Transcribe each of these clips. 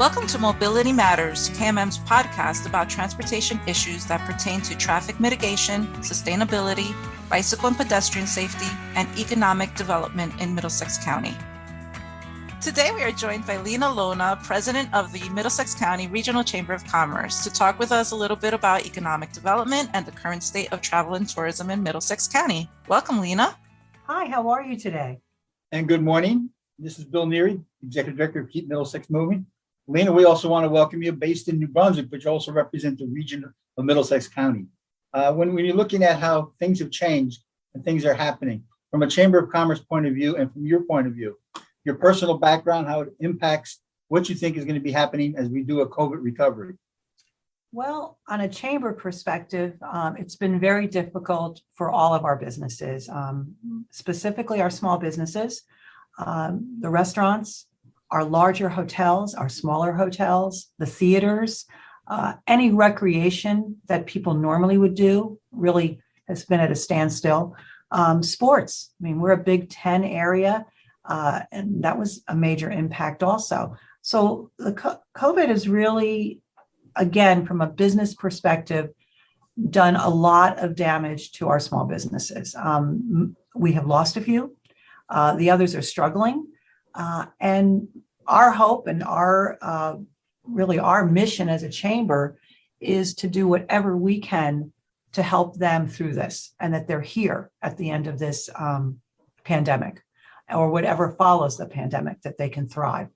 Welcome to Mobility Matters, KMM's podcast about transportation issues that pertain to traffic mitigation, sustainability, bicycle and pedestrian safety, and economic development in Middlesex County. Today we are joined by Lina Lona, President of the Middlesex County Regional Chamber of Commerce, to talk with us a little bit about economic development and the current state of travel and tourism in Middlesex County. Welcome, Lina. Hi, how are you today? And good morning. This is Bill Neary, Executive Director of Keep Middlesex Moving. Lina, we also want to welcome you based in New Brunswick, but you also represent the region of Middlesex County. When you're looking at how things have changed and things are happening from a Chamber of Commerce point of view and from your point of view, your personal background, how it impacts what you think is going to be happening as we do a COVID recovery. Well, on a chamber perspective, it's been very difficult for all of our businesses, specifically our small businesses, the restaurants, our larger hotels, our smaller hotels, the theaters, any recreation that people normally would do really has been at a standstill. Sports, I mean, we're a Big Ten area, and that was a major impact also. So the COVID has really, again, from a business perspective, done a lot of damage to our small businesses. We have lost a few. The others are struggling. And our hope and our mission as a chamber is to do whatever we can to help them through this, and that they're here at the end of this pandemic or whatever follows the pandemic, that they can thrive.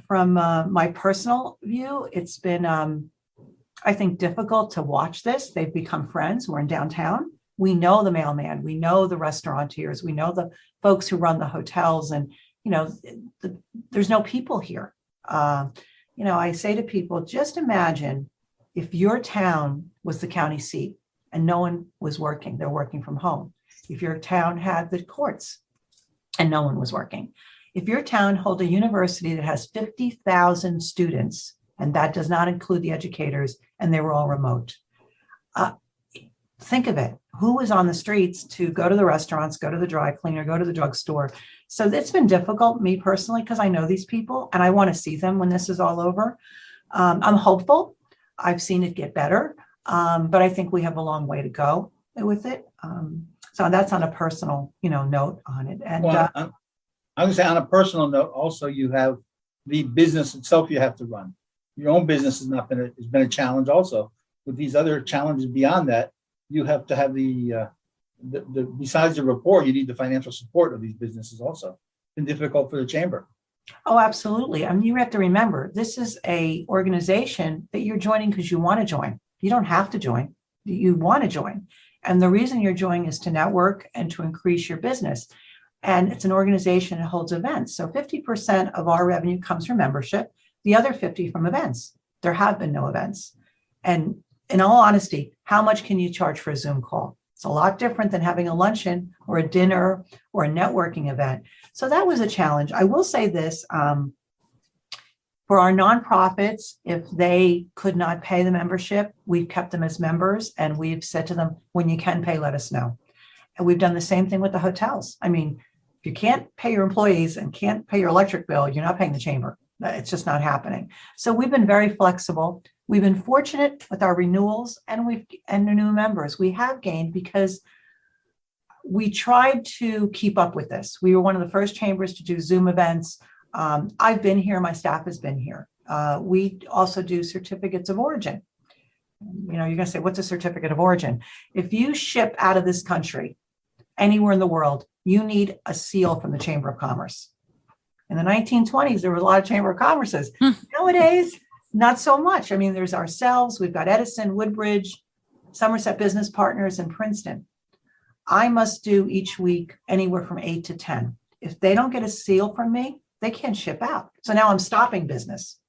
From my personal view, it's been, I think, difficult to watch this. They've become friends. We're in downtown. We know the mailman. We know the restaurateurs. We know the folks who run the hotels. And, you know, there's no people here. I say to people, just imagine if your town was the county seat and no one was working. They're working from home. If your town had the courts and no one was working. If your town holds a university that has 50,000 students, and that does not include the educators, and they were all remote. Think of it. Who is on the streets to go to the restaurants, go to the dry cleaner, go to the drugstore? So it's been difficult, me personally, because I know these people and I want to see them when this is all over. I'm hopeful. I've seen it get better, but I think we have a long way to go with it. So that's on a personal, note on it. And I would say on a personal note, also you have the business itself you have to run. Your own business has been a challenge also. With these other challenges beyond that, you have to have the besides the rapport, you need the financial support of these businesses also. It's been difficult for the chamber. Oh, absolutely. I mean, you have to remember, this is a organization that you're joining because you want to join. You don't have to join. You want to join. And the reason you're joining is to network and to increase your business. And it's an organization that holds events. So 50% of our revenue comes from membership, the other 50% from events. There have been no events. And in all honesty, how much can you charge for a Zoom call? It's a lot different than having a luncheon or a dinner or a networking event. So that was a challenge. I will say this, for our nonprofits, if they could not pay the membership, we've kept them as members, and we've said to them, when you can pay, let us know. And we've done the same thing with the hotels. I mean, if you can't pay your employees and can't pay your electric bill, you're not paying the chamber. It's just not happening. So we've been very flexible. We've been fortunate with our renewals and the new members. We have gained because we tried to keep up with this. We were one of the first chambers to do Zoom events. I've been here. My staff has been here. We also do certificates of origin. You're going to say, what's a certificate of origin? If you ship out of this country, anywhere in the world, you need a seal from the Chamber of Commerce. In the 1920s, there was a lot of Chamber of Commerces. Nowadays, not so much. I mean, there's ourselves. We've got Edison, Woodbridge, Somerset Business Partners, and Princeton. I must do each week anywhere from 8 to 10. If they don't get a seal from me, they can't ship out. So now I'm stopping business.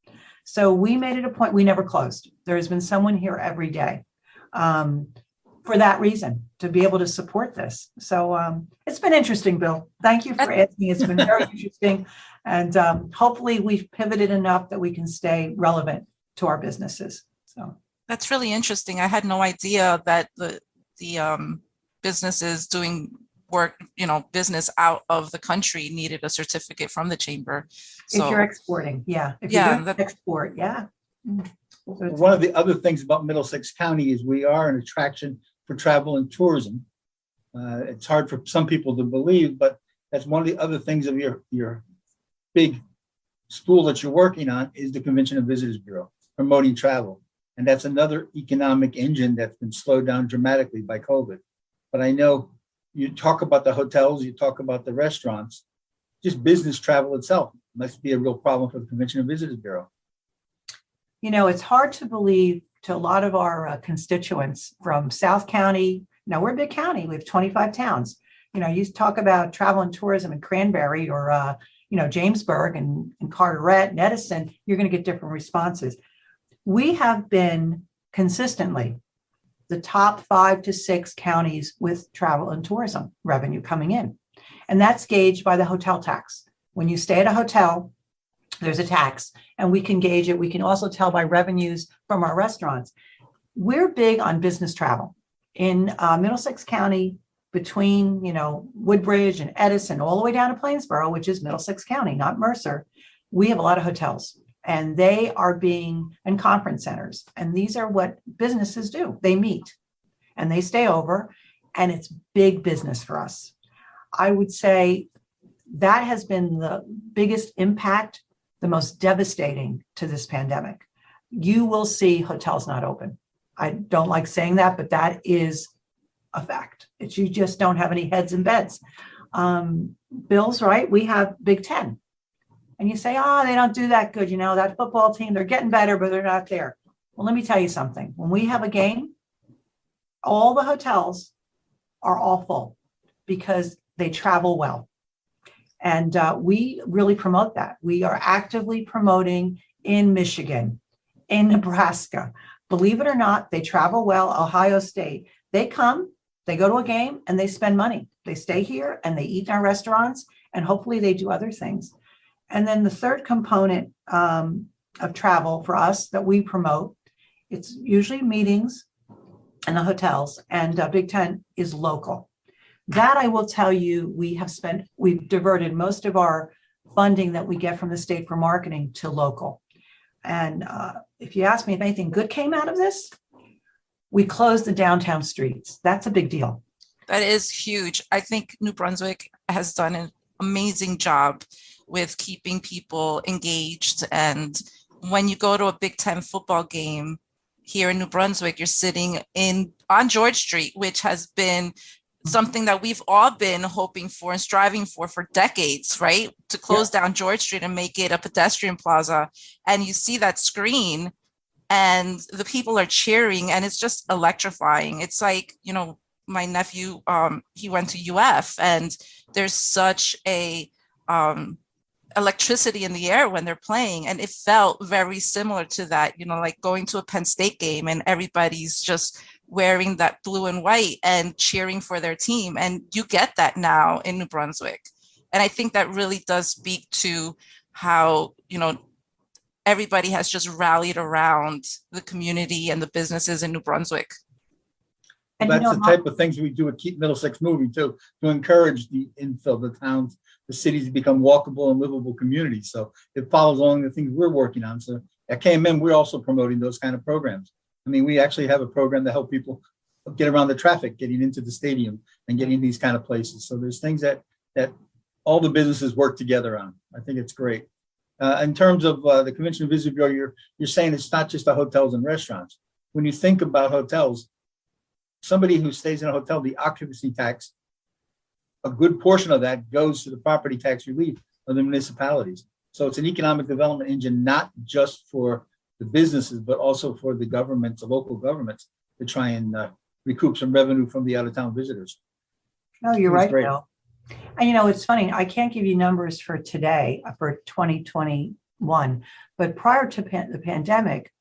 So we made it a point. We never closed. There has been someone here every day for that reason, to be able to support this. So it's been interesting, Bill. Thank you for asking. It's been very interesting. And hopefully we've pivoted enough that we can stay relevant to our businesses. So that's really interesting. I had no idea that the businesses doing work, business out of the country needed a certificate from the chamber. So If you're exporting, yeah. If yeah, you're doing export, yeah. So it's- One of the other things about Middlesex County is we are an attraction for travel and tourism. It's hard for some people to believe, but that's one of the other things of your big stool that you're working on is the Convention and Visitors Bureau, promoting travel. And that's another economic engine that's been slowed down dramatically by COVID. But I know you talk about the hotels, you talk about the restaurants, just business travel itself must be a real problem for the Convention and Visitors Bureau. It's hard to believe to a lot of our constituents from South County. Now, we're a big county. We have 25 towns. You talk about travel and tourism in Cranberry or, Jamesburg and Carteret and Edison, you're going to get different responses. We have been consistently the top 5 to 6 counties with travel and tourism revenue coming in. And that's gauged by the hotel tax. When you stay at a hotel, there's a tax, and we can gauge it. We can also tell by revenues from our restaurants. We're big on business travel. In Middlesex County, between, Woodbridge and Edison, all the way down to Plainsboro, which is Middlesex County, not Mercer, we have a lot of hotels, and they are and conference centers. And these are what businesses do. They meet and they stay over, and it's big business for us. I would say that has been the biggest impact, the most devastating to this pandemic. You will see hotels not open. I don't like saying that, but that is a fact. You just don't have any heads in beds. Bill's right. We have Big Ten. And you say, they don't do that good. That football team, they're getting better, but they're not there. Well, let me tell you something. When we have a game, all the hotels are all full because they travel well. And we really promote that. We are actively promoting in Michigan, in Nebraska. Believe it or not, they travel well. Ohio State, they come, they go to a game, and they spend money. They stay here and they eat in our restaurants, and hopefully they do other things. And then the third component of travel for us that we promote, it's usually meetings and the hotels, and Big Ten is local. That I will tell you, we've diverted most of our funding that we get from the state for marketing to local. And if you ask me if anything good came out of this, we closed the downtown streets. That's a big deal. That is huge. I think New Brunswick has done an amazing job with keeping people engaged. And when you go to a Big Ten football game here in New Brunswick, you're sitting on George Street, which has been something that we've all been hoping for and striving for decades, right? To close down George Street and make it a pedestrian plaza. And you see that screen and the people are cheering, and it's just electrifying. It's like, my nephew, he went to UF, and there's such a electricity in the air when they're playing. And it felt very similar to that, like going to a Penn State game and everybody's just wearing that blue and white and cheering for their team. And you get that now in New Brunswick. And I think that really does speak to how, everybody has just rallied around the community and the businesses in New Brunswick. And that's the type of things we do at Keep Middlesex Moving too, to encourage the infill, the towns, the cities to become walkable and livable communities. So it follows along the things we're working on. So at KMM, we're also promoting those kind of programs. I mean, we actually have a program to help people get around the traffic, getting into the stadium and getting these kind of places. So there's things that all the businesses work together on. I think it's great. In terms of the Convention and Visitors Bureau, you're saying it's not just the hotels and restaurants. When you think about hotels, somebody who stays in a hotel, the occupancy tax, a good portion of that goes to the property tax relief of the municipalities. So it's an economic development engine, not just for the businesses, but also for the governments, the local governments, to try and recoup some revenue from the out-of-town visitors. No, you're right, Bill. And it's funny, I can't give you numbers for today, for 2021, but prior to the pandemic,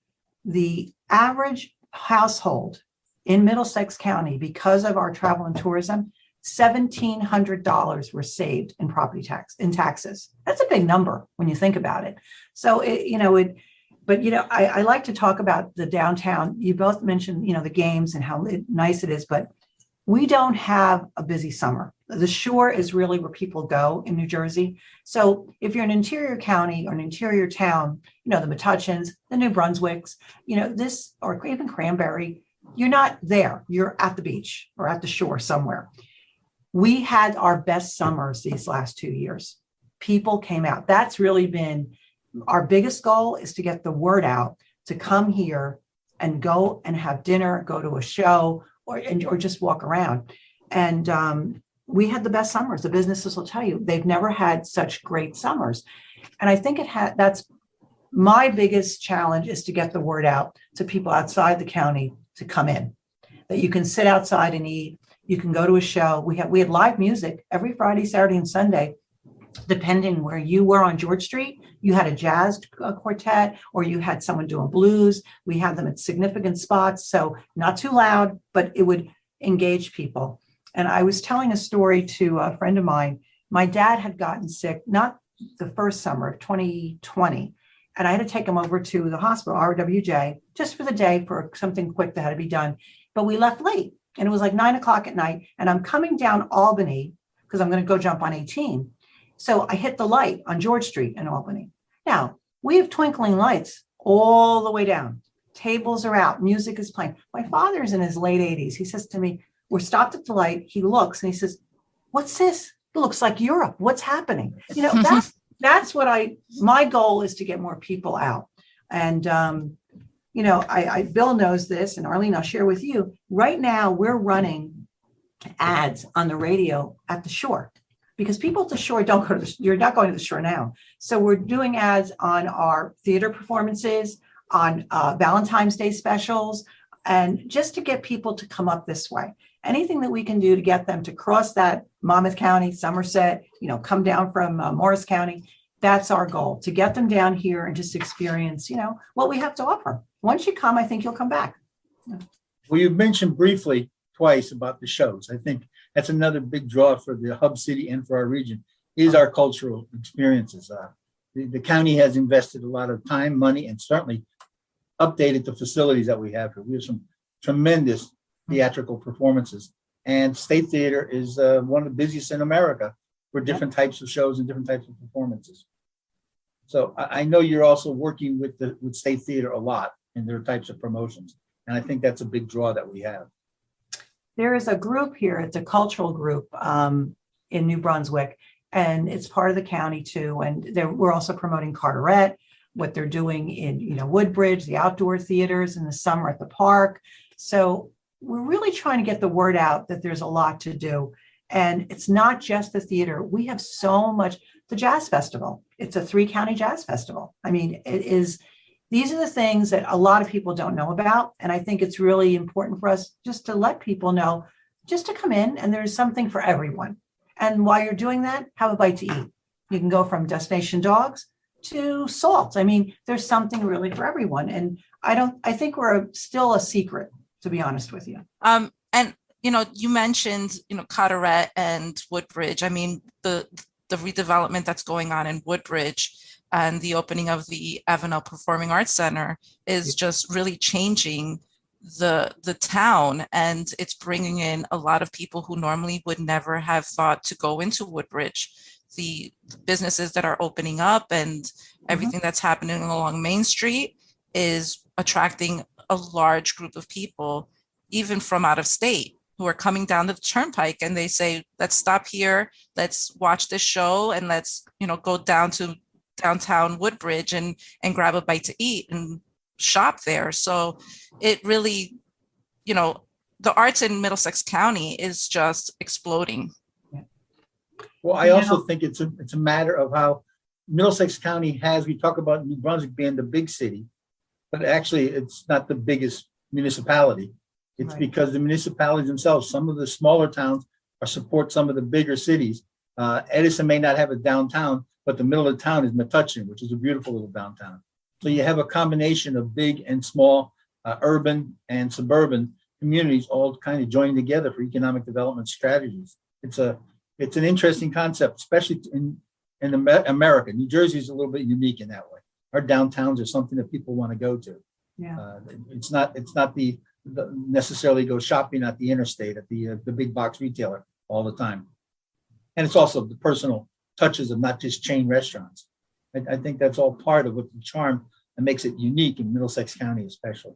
the average household in Middlesex County, because of our travel and tourism, $1,700 were saved in property tax, in taxes. That's a big number when you think about it. So, I like to talk about the downtown. You both mentioned, the games and how nice it is, but We don't have a busy summer. The shore is really where people go in New Jersey. So if you're an interior county or an interior town, the Metuchens, the New Brunswicks, this, or even Cranberry, you're not there. You're at the beach or at the shore somewhere. We had our best summers these last 2 years. People came out. That's really been our biggest goal, is to get the word out, to come here and go and have dinner, go to a show, or just walk around. And we had the best summers. The businesses will tell you they've never had such great summers. And I think that's my biggest challenge, is to get the word out to people outside the county to come in, that you can sit outside and eat. You can go to a show. We had live music every Friday, Saturday, and Sunday, depending where you were on George Street. You had a jazz quartet, or you had someone doing blues. We had them at significant spots, so not too loud, but it would engage people. And I was telling a story to a friend of mine. My dad had gotten sick, not the first summer of 2020, and I had to take him over to the hospital, RWJ, just for the day for something quick that had to be done. But we left late, and it was like 9:00 at night, and I'm coming down Albany because I'm going to go jump on 18. So I hit the light on George Street in Albany. Now, we have twinkling lights all the way down. Tables are out. Music is playing. My father's in his late 80s. He says to me, we're stopped at the light. He looks and he says, what's this? It looks like Europe. What's happening? That's what my goal is, to get more people out. And, Bill knows this, and Arlene, I'll share with you. Right now, we're running ads on the radio at the shore, because people at the shore don't go to you're not going to the shore now. So we're doing ads on our theater performances, on Valentine's Day specials, and just to get people to come up this way. Anything that we can do to get them to cross that Monmouth County, Somerset, come down from Morris County, that's our goal, to get them down here and just experience, what we have to offer. Once you come, I think you'll come back. Well, you mentioned briefly twice about the shows. I think that's another big draw for the hub city and for our region, is our cultural experiences. The county has invested a lot of time, money, and certainly updated the facilities that we have here. We have some tremendous theatrical performances, and State Theater is one of the busiest in America for different types of shows and different types of performances. So I know you're also working with State Theater a lot in their types of promotions, and I think that's a big draw that we have. There is a group here. It's a cultural group in New Brunswick, and it's part of the county too. And we're also promoting Carteret, what they're doing in Woodbridge, the outdoor theaters in the summer at the park. So we're really trying to get the word out that there's a lot to do. And it's not just the theater. We have so much. The Jazz Festival, it's a 3-county jazz festival. I mean, it is. These are the things that a lot of people don't know about. And I think it's really important for us just to let people know, just to come in, and there's something for everyone. And while you're doing that, have a bite to eat. You can go from Destination Dogs to Salt. I mean, there's something really for everyone. And I think we're still a secret, to be honest with you. And you mentioned, Carteret and Woodbridge. I mean, the redevelopment that's going on in Woodbridge and the opening of the Avenel Performing Arts Center is just really changing the town, and it's bringing in a lot of people who normally would never have thought to go into Woodbridge. The businesses that are opening up and everything that's happening along Main Street is attracting a large group of people, even from out of state, who are coming down the turnpike, and they say, let's stop here, let's watch this show, and let's go down to downtown Woodbridge and grab a bite to eat and shop there. So it really, the arts in Middlesex County is just exploding. Well, I also think it's a matter of how Middlesex County has, we talk about New Brunswick being the big city, but actually it's not the biggest municipality. It's because the municipalities themselves, some of the smaller towns support some of the bigger cities. Edison may not have a downtown, but the middle of town is Metuchen, which is a beautiful little downtown. So you have a combination of big and small, urban and suburban communities all kind of joining together for economic development strategies. It's an interesting concept, especially in America. New Jersey is a little bit unique in that way. Our downtowns are something that people want to go to. Yeah. It's not the necessarily go shopping at the interstate, at the big box retailer all the time. And it's also the personal touches of not just chain restaurants. I think that's all part of what the charm that makes it unique in Middlesex County, especially.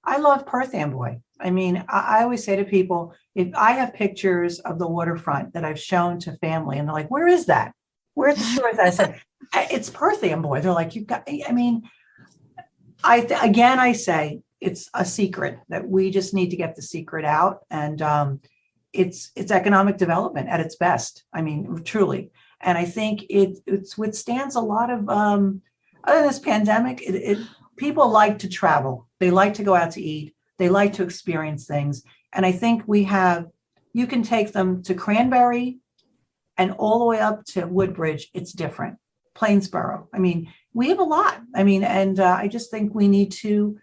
I love Perth Amboy. I mean, I always say to people, if I have pictures of the waterfront that I've shown to family, and they're like, "Where is that? Where's the shores?" I said, "It's Perth Amboy." They're like, "You got." I mean, I say it's a secret that we just need to get the secret out, and it's economic development at its best. I mean, truly, and I think it withstands a lot of other than this pandemic. People like to travel. They like to go out to eat. They like to experience things. And I think you can take them to Cranberry and all the way up to Woodbridge. It's different. Plainsboro. I mean, we have a lot. I mean, and I just think we need to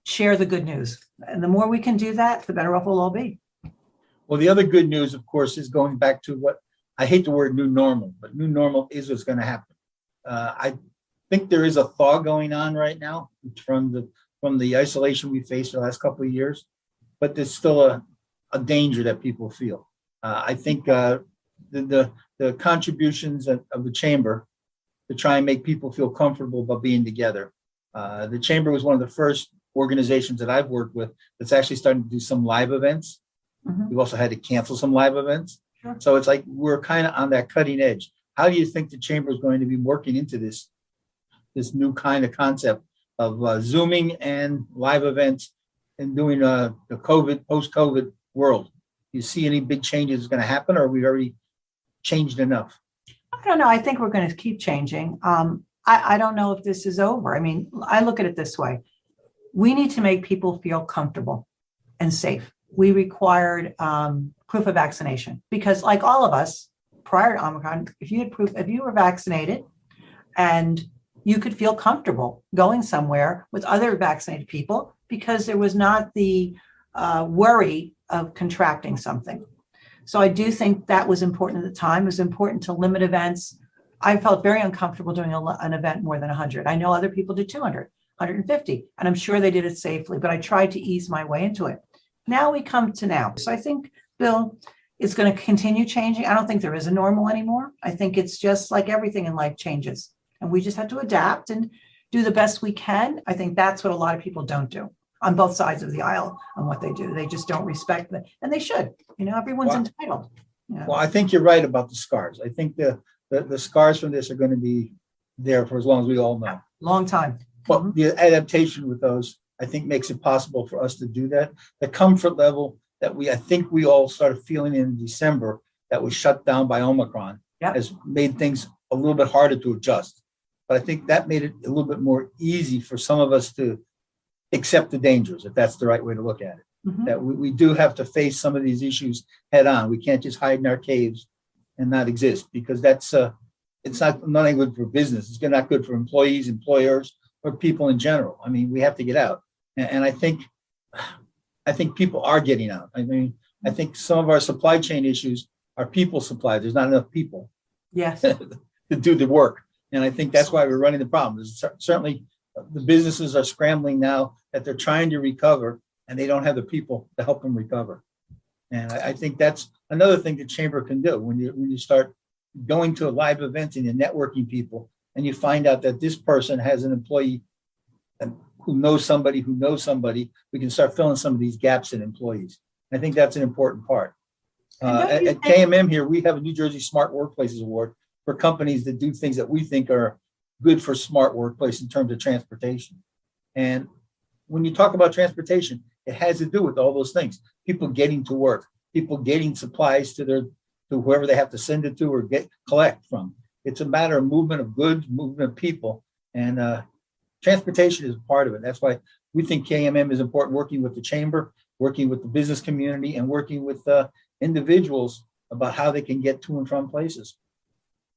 share the good news. And the more we can do that, the better off we'll all be. Well, the other good news, of course, is going back to what I hate the word new normal, but new normal is what's going to happen. I think there is a thaw going on right now from the isolation we faced the last couple of years, but there's still a danger that people feel. I think the contributions of the chamber to try and make people feel comfortable about being together. The chamber was one of the first organizations that I've worked with that's actually starting to do some live events. Mhm. We've also had to cancel some live events. Sure. So it's like we're kind of on that cutting edge. How do you think the chamber is going to be working into this new kind of concept of Zooming and live events and doing the post-COVID world? Do you see any big changes going to happen, or are we already changed enough? I don't know. I think we're going to keep changing. I don't know if this is over. I mean, I look at it this way. We need to make people feel comfortable and safe. We required proof of vaccination because, like all of us, prior to Omicron, if you were vaccinated and you could feel comfortable going somewhere with other vaccinated people because there was not the worry of contracting something. So I do think that was important at the time. It was important to limit events. I felt very uncomfortable doing an event more than 100. I know other people did 200, 150, and I'm sure they did it safely, but I tried to ease my way into it. Now we come to now. So I think, Bill, it's going to continue changing. I don't think there is a normal anymore. I think it's just like everything in life changes. And we just have to adapt and do the best we can. I think that's what a lot of people don't do on both sides of the aisle on what they do. They just don't respect it. And they should. Everyone's entitled. Well, I think you're right about the scars. I think the scars from this are going to be there for as long as we all know. Long time. But the adaptation with those, I think, makes it possible for us to do that. The comfort level that I think we all started feeling in December that was shut down by Omicron has made things a little bit harder to adjust. But I think that made it a little bit more easy for some of us to accept the dangers, if that's the right way to look at it. Mhm. That we do have to face some of these issues head on. We can't just hide in our caves and not exist, because it's not good for business. It's not good for employees, employers, or people in general. I mean, we have to get out. And I think people are getting out. I mean, I think some of our supply chain issues are people supply. There's not enough people Yes. to do the work. And I think that's why we're running the problem. Certainly the businesses are scrambling now that they're trying to recover, and they don't have the people to help them recover. And I think that's another thing the chamber can do when you start going to a live event and you're networking people, and you find out that this person has an employee who knows somebody, we can start filling some of these gaps in employees. I think that's an important part. At KMM here, we have a New Jersey Smart Workplaces Award for companies that do things that we think are good for smart workplace in terms of transportation. And when you talk about transportation, it has to do with all those things. People getting to work, people getting supplies to whoever they have to send it to or collect from. It's a matter of movement of goods, movement of people, and transportation is part of it. That's why we think KMM is important, working with the chamber, working with the business community, and working with individuals about how they can get to and from places.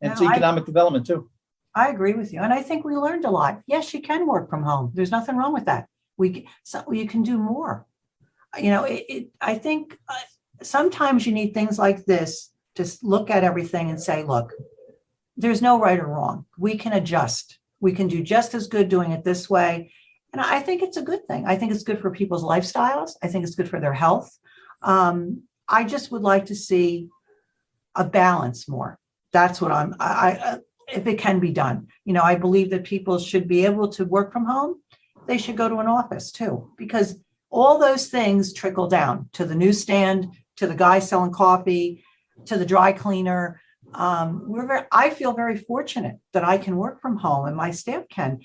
And it's economic development too. I agree with you. And I think we learned a lot. Yes, you can work from home. There's nothing wrong with that. You can do more. I think sometimes you need things like this to look at everything and say, look, there's no right or wrong. We can adjust. We can do just as good doing it this way. And I think it's a good thing. I think it's good for people's lifestyles. I think it's good for their health. I just would like to see a balance more. That's what if it can be done. I believe that people should be able to work from home. They should go to an office too, because all those things trickle down to the newsstand, to the guy selling coffee, to the dry cleaner. I feel very fortunate that I can work from home and my staff can.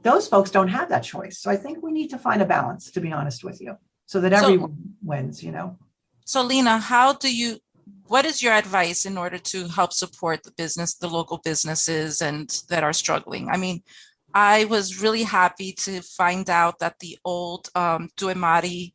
Those folks don't have that choice. So I think we need to find a balance, to be honest with you, so that everyone wins, So Lina, what is your advice in order to help support the local businesses and that are struggling? I mean, I was really happy to find out that the old Duemari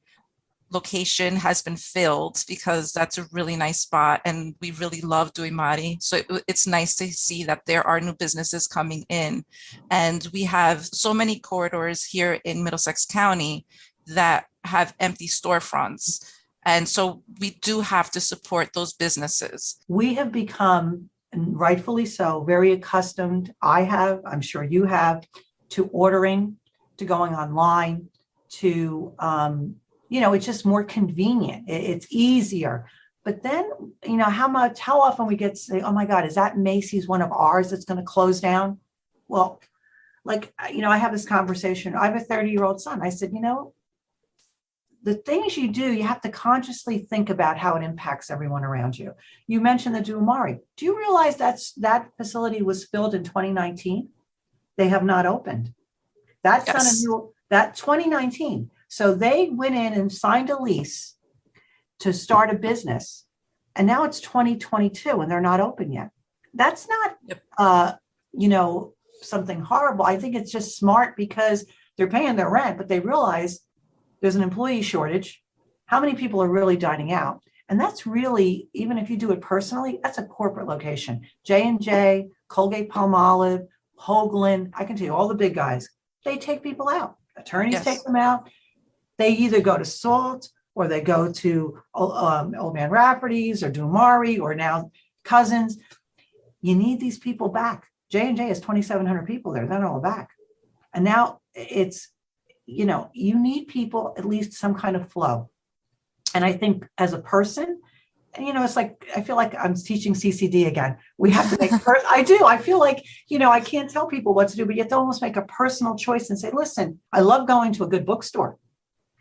location has been filled, because that's a really nice spot and we really love Duemari. So it's nice to see that there are new businesses coming in, and we have so many corridors here in Middlesex County that have empty storefronts. And so we do have to support those businesses. We have become, and rightfully so, very accustomed. I'm sure you have, to ordering, to going online, to, it's just more convenient. It's easier. But then, how often we get to say, oh my God, is that Macy's one of ours that's going to close down? Well, I have this conversation. I have a 30-year-old son. I said, the things you do, you have to consciously think about how it impacts everyone around you. You mentioned the Duemari. Do you realize that facility was filled in 2019? They have not opened. That's yes. That 2019. So they went in and signed a lease to start a business, and now it's 2022 and they're not open yet. That's not, something horrible. I think it's just smart because they're paying their rent, but they realize there's an employee shortage. How many people are really dining out? And that's really, even if you do it personally, that's a corporate location. J&J, Colgate-Palmolive, Hoagland, I can tell you all the big guys, they take people out. Attorneys yes. take them out. They either go to Salt or they go to Old Man Rafferty's or Duemari or now Cousins. You need these people back. J&J has 2,700 people there. They're not all back. And now it's, you need people, at least some kind of flow. And I think as a person, it's like, I feel like I'm teaching CCD again. We have to make, I do. I feel like, I can't tell people what to do, but you have to almost make a personal choice and say, listen, I love going to a good bookstore.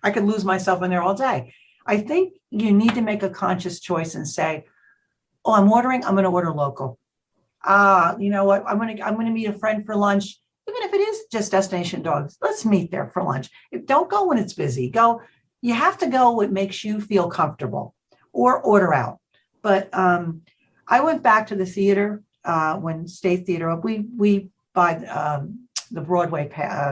I could lose myself in there all day. I think you need to make a conscious choice and say, oh, I'm going to order local. You know what? I'm going to meet a friend for lunch. Even if it is just Destination Dogs, let's meet there for lunch. Don't go when it's busy. You have to go what makes you feel comfortable, or order out. But I went back to the theater when State Theater, we buy the Broadway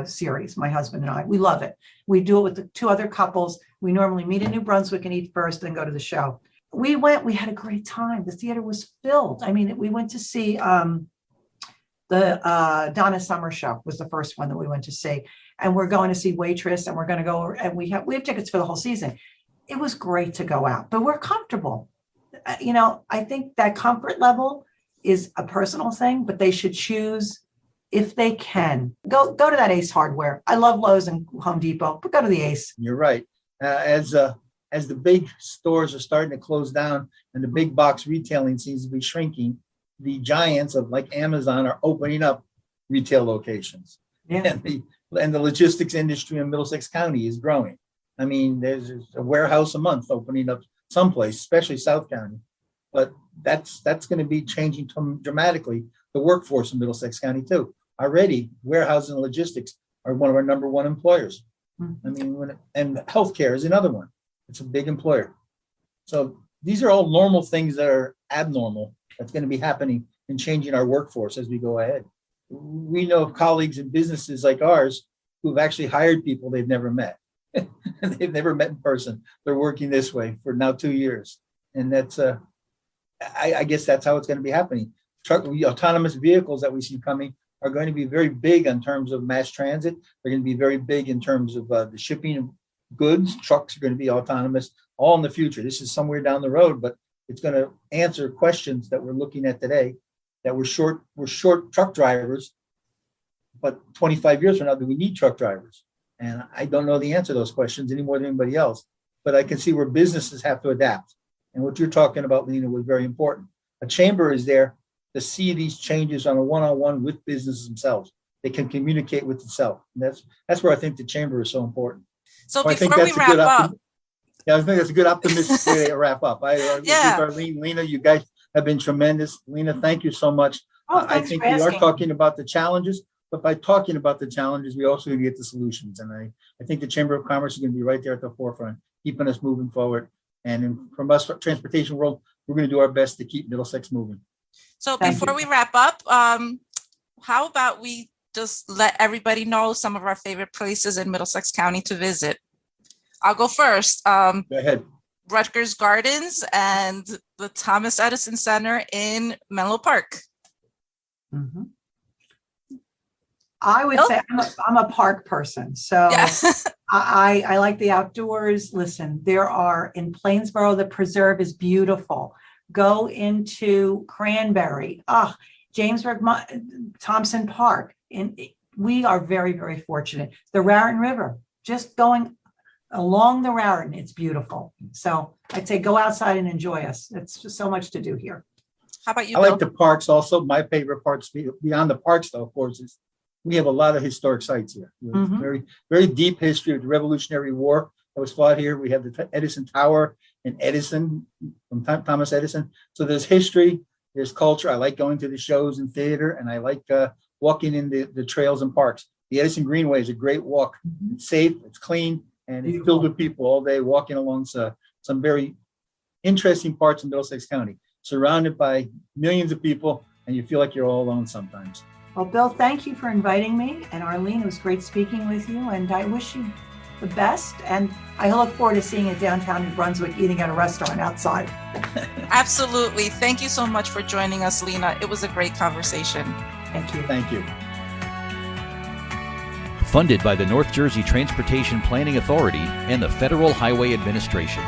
series, my husband and I. We love it. We do it with the two other couples. We normally meet in New Brunswick and eat first, then go to the show. We had a great time. The theater was filled. I mean, we went to see the Donna Summer show was the first one that we went to see. And we're going to see Waitress, and we're going to go, and we have tickets for the whole season. It was great to go out, but we're comfortable. I think that comfort level is a personal thing, but they should choose, if they can, go to that Ace Hardware. I love Lowe's and Home Depot, but go to the Ace. You're right. As the big stores are starting to close down and the big box retailing seems to be shrinking, the giants of like Amazon are opening up retail locations. Yeah. And the logistics industry in Middlesex County is growing. I mean, there's a warehouse a month opening up someplace, especially South County. But that's going to be changing dramatically the workforce in Middlesex County too. Already, warehousing and logistics are one of our number one employers. I mean, and healthcare is another one. It's a big employer. So these are all normal things that are abnormal that's going to be happening and changing our workforce as we go ahead. We know of colleagues in businesses like ours who've actually hired people they've never met. They've never met in person. They're working this way for now 2 years. And that's, I guess that's how it's going to be happening. Autonomous vehicles that we see coming are going to be very big in terms of mass transit. They're going to be very big in terms of the shipping of goods. Trucks are going to be autonomous, all in the future. This is somewhere down the road, but it's going to answer questions that we're looking at today, that we're short truck drivers, but 25 years from now, do we need truck drivers? And I don't know the answer to those questions any more than anybody else, but I can see where businesses have to adapt. And what you're talking about, Lina, was very important. A chamber is there to see these changes on a one-on-one with businesses themselves. They can communicate with itself. And that's where I think the chamber is so important. So I think before we that's a wrap good up, Yeah, I think that's a good optimistic way to wrap up. I agree Yeah. with Arlene, Lina, you guys have been tremendous. Lina, thank you so much. Oh, I thanks think for we are asking. talking about the challenges, but by talking about the challenges, we also get the solutions. And I think the Chamber of Commerce is going to be right there at the forefront, keeping us moving forward. And from us, transportation world, we're going to do our best to keep Middlesex moving. so Thank before you. we wrap up, how about we just let everybody know some of our favorite places in Middlesex County to visit? I'll go first. Go ahead. Rutgers Gardens and the Thomas Edison Center in Menlo Park. Mhm. I would Nope. say I'm a park person, so Yeah. I like the outdoors. Listen, there are in Plainsboro, the preserve is beautiful. Go into Cranberry, Jamesburg, Thompson Park. And we are very, very fortunate. The Raritan River, just going along the Raritan, it's beautiful. So I'd say go outside and enjoy us. It's just so much to do here. How about you, I Bill? like the parks also. My favorite parts beyond the parks, though, of course, is we have a lot of historic sites here. Mhm. Very, very deep history of the Revolutionary War that was fought here. We have the Edison Tower in Edison from Thomas Edison. So there's history, there's culture. I like going to the shows and theater, and I like walking in the trails and parks. The Edison Greenway is a great walk. It's safe, it's clean, and it's filled with people all day walking along some very interesting parts of Middlesex County, surrounded by millions of people, and you feel like you're all alone sometimes. Well, Bill, thank you for inviting me. And Arlene, it was great speaking with you. And I wish you the best. And I look forward to seeing you downtown in Brunswick eating at a restaurant outside. Absolutely. Thank you so much for joining us, Lina. It was a great conversation. Thank you. Thank you. Funded by the North Jersey Transportation Planning Authority and the Federal Highway Administration.